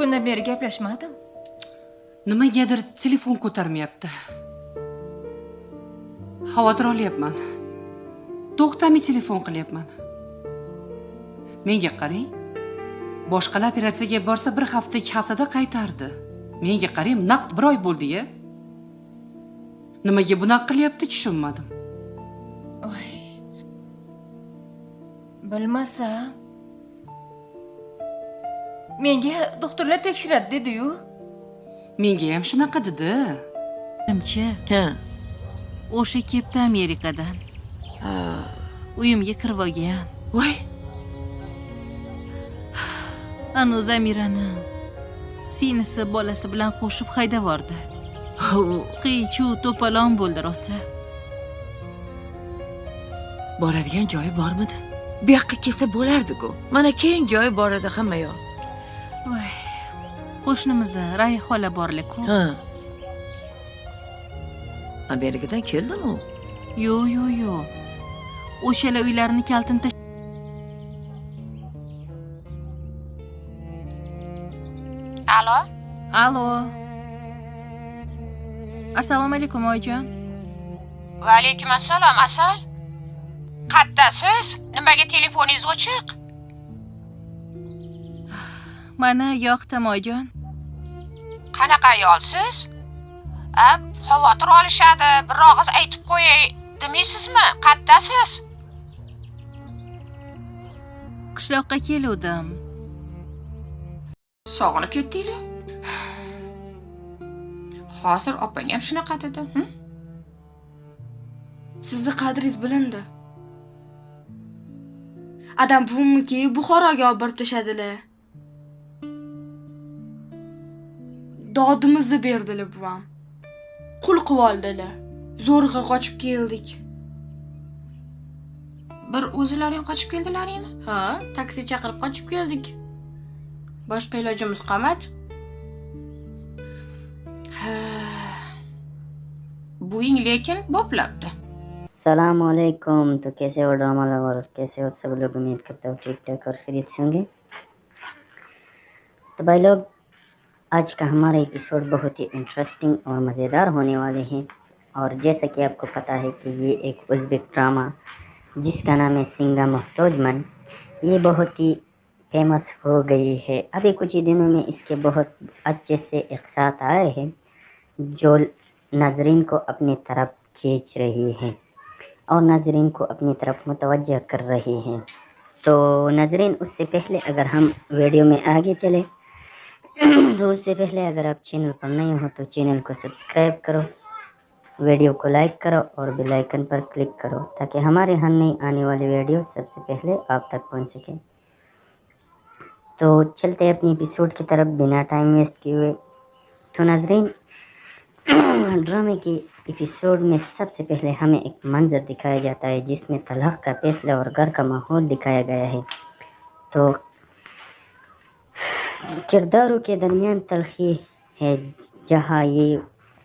kundan beri gaplashmadim. Nimagadir telefon ko'tarmayapti. Xavotir olyapman. To'xtamay telefon qilyapman. Menga qarang. Boshqalar operatsiyaga borsa bir hafta, 2 haftada qaytardi. Menga qarang, naqd 1 oy bo'ldi-ya. Nimaga bunaqa qilyapti tushunmadim. Voy. Bilmasam. Menga doktorlar tekshiradi dedi-yu. Menga ham shunaqa dedi. Nimchi? Ha. O'sha kelibdi Amerikadan. Uyimga kirib olgan. Voy, Anu Zamirani sinisi bolasi bilan qo'shib haydab yubordi. Qiy-chuv to'polon bo'ldi rosa. boradigan joyi bormidi? Bu yoqqa kelsa bo'lardi-ku. Mana keng joyi bor edi hamma yoq. Voy. Qo'shnimizni Raya xola borlar-ku. Ha. Amerikadan keldimi u? Yo'q. O'shalar uylarini kaltin Alo. Assalomu alaykum oyijon. Va alaykum assalom, Asal. Qaddasiz? Nimaga telefoningiz o'chiq? Mana yoqdim oyijon. Qanaqa ayolsiz? Xavotir olishadi, bir og'iz aytib qo'yay demaysizmi? Qaddasiz? Qishloqqa keluvdim. Sog'inib ketdinglar? Hozir opang ham shunaqa dedi. Sizni qadringiz bilindi. Adam buvimniki Buxoroga olib borib tashadilar. Dodimizni berdilar buvam. Qul qilib oldilar. Zo'rg'a qochib keldik. Bir o'zlaring qochib keldilaringmi? Ha, taksi chaqirib qochib keldik. Boshqa ilojimiz qolmadi. Buying lekin boplabdi. अस्सलाम वालेकुम। तो कैसे हो drama lover, कैसे हो सब लोग? उम्मीद करता हूँ ठीक ठाक और खैरियत से होंगे। तो भाई लोग, आज का हमारा एपिसोड बहुत ही इंटरेस्टिंग और मज़ेदार होने वाले हैं। और जैसा कि आपको पता है कि ये एक उज़्बेक ड्रामा जिसका नाम है सिंगा मोहतोज मन, ये बहुत ही फेमस हो गई है। अभी कुछ ही दिनों में इसके बहुत अच्छे से एक साथ आए हैं जो नाजरीन को अपनी तरफ खींच रही है और नाजरीन को अपनी तरफ मुतवज्जह कर रही हैं। तो नाजरीन, उससे पहले अगर हम वीडियो में आगे चले तो उससे पहले अगर आप चैनल पर नए हो तो चैनल को सब्सक्राइब करो, वीडियो को लाइक करो और बेल आइकन पर क्लिक करो ताकि हमारे यहाँ नई आने वाली वीडियो सबसे पहले आप तक पहुँच सके। तो चलते हैं अपनी एपिसोड की तरफ बिना टाइम वेस्ट किए हुए। तो नाजरीन, ड्रामे के एपिसोड में सबसे पहले हमें एक मंजर दिखाया जाता है जिसमें तलाक का फैसला और घर का माहौल दिखाया गया है। तो किरदारों के दरमियान तलखी है जहाँ ये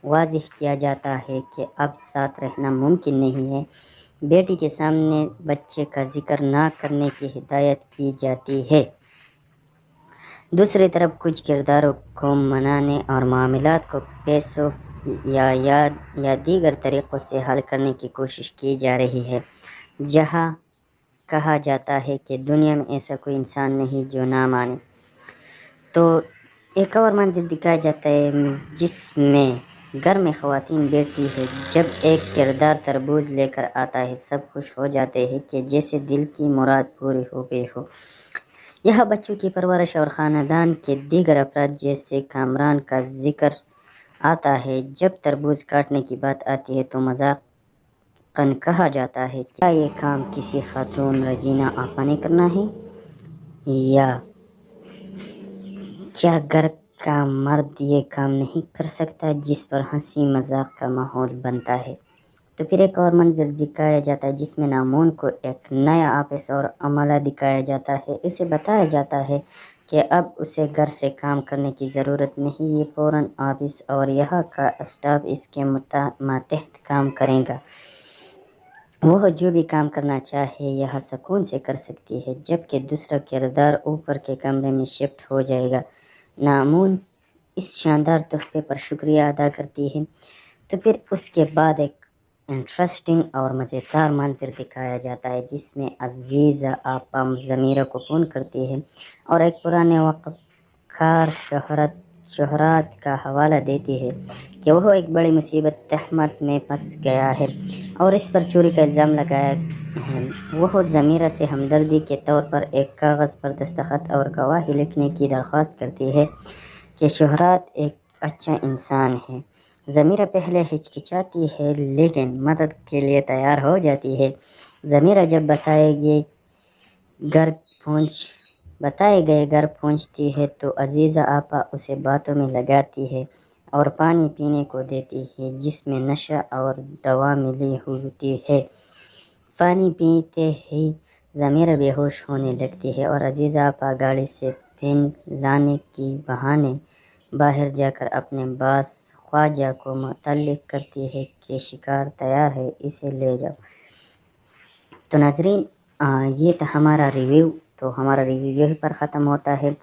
वाज़ेह किया जाता है कि अब साथ रहना मुमकिन नहीं है। बेटी के सामने बच्चे का जिक्र ना करने की हिदायत की जाती है। दूसरी तरफ कुछ किरदारों को मनाने और मामलात को पैसों या दीगर तरीक़ों से हल करने की कोशिश की जा रही है, जहाँ कहा जाता है कि दुनिया में ऐसा कोई इंसान नहीं जो ना माने। तो एक और मंजर दिखाया जाता है जिसमें घर में ख़वातीन बैठी है। जब एक किरदार तरबूज लेकर आता है सब खुश हो जाते हैं कि जैसे दिल की मुराद पूरी हो गई हो। यह बच्चों की परवरिश और ख़ानदान के दीगर अफराद जैसे कामरान का जिक्र आता है। जब तरबूज काटने की बात आती है तो मज़ाक़न कहा जाता है क्या ये काम किसी खातून रजीना आपा ने करना है या क्या घर का मर्द ये काम नहीं कर सकता, जिस पर हंसी मजाक का माहौल बनता है। तो फिर एक और मंजर दिखाया जाता है जिसमें नामून को एक नया ऑफिस और अमला दिखाया जाता है। इसे बताया जाता है कि अब उसे घर से काम करने की ज़रूरत नहीं, ये फ़ौरन ऑफिस और यहाँ का स्टाफ इसके मातहत काम करेगा। वह जो भी काम करना चाहे यह सुकून से कर सकती है, जबकि दूसरा किरदार ऊपर के कमरे में शिफ्ट हो जाएगा। नामून इस शानदार तोहफे पर शुक्रिया अदा करती है। तो फिर उसके बाद एक इंटरेस्टिंग और मज़ेदार मंजर दिखाया जाता है जिसमें अजीज़ा आपा ज़मीरा को फ़ोन करती है और एक पुराने वक़्तकार शोहरात का हवाला देती है कि वह एक बड़ी मुसीबत तहमत में फंस गया है और इस पर चोरी का इल्ज़ाम लगाया है। वह ज़मीरा से हमदर्दी के तौर पर एक कागज़ पर दस्तखत और गवाही लिखने की दरख्वास्त करती है कि शोहरात एक अच्छा इंसान है। ज़मीरा पहले हिचकिचाती है लेकिन मदद के लिए तैयार हो जाती है। ज़मीरा जब बताए गए घर पहुंचती है तो अजीज़ा आपा उसे बातों में लगाती है और पानी पीने को देती है जिसमें नशा और दवा मिली होती है। पानी पीते ही ज़मीरा बेहोश होने लगती है और अजीज़ा आपा गाड़ी से पेन लाने की बहाने बाहर जाकर अपने बास ख्वाजा को मुतल्लिक करती है कि शिकार तैयार है, इसे ले जाओ। तो नाज़रीन, ये था हमारा रिव्यू। तो हमारा रिव्यू यहीं पर ख़त्म होता है।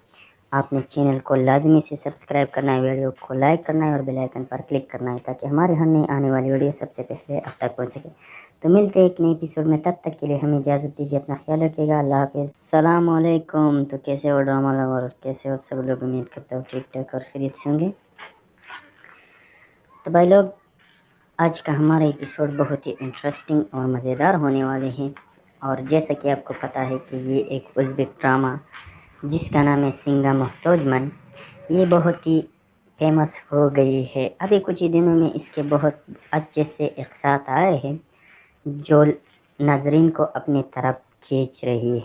आपने चैनल को लाजमी से सब्सक्राइब करना है, वीडियो को लाइक करना है और बेल आइकन पर क्लिक करना है ताकि हमारे हर नई आने वाली वीडियो सबसे पहले आप तक पहुँच सके। तो मिलते हैं एक नए एपिसोड में, तब तक के लिए हमें इजाज़त दीजिए। अपना ख्याल रखिएगा। अल्लाह हाफ़िज़। अस्सलाम वालेकुम। तो कैसे हो ड्रामा लवर, कैसे हो आप सब लोग? उम्मीद करता हूँ ठीक ठाक और खैरियत से होंगे। तो भाई लोग, आज का हमारा एपिसोड बहुत ही इंटरेस्टिंग और मज़ेदार होने वाले हैं। और जैसा कि आपको पता है कि ये एक उज़्बेक ड्रामा जिसका नाम है सिंगा मोहतोजमन, ये बहुत ही फेमस हो गई है। अभी कुछ ही दिनों में इसके बहुत अच्छे से एक साथ आए हैं जो नाजरीन को अपनी तरफ खींच रही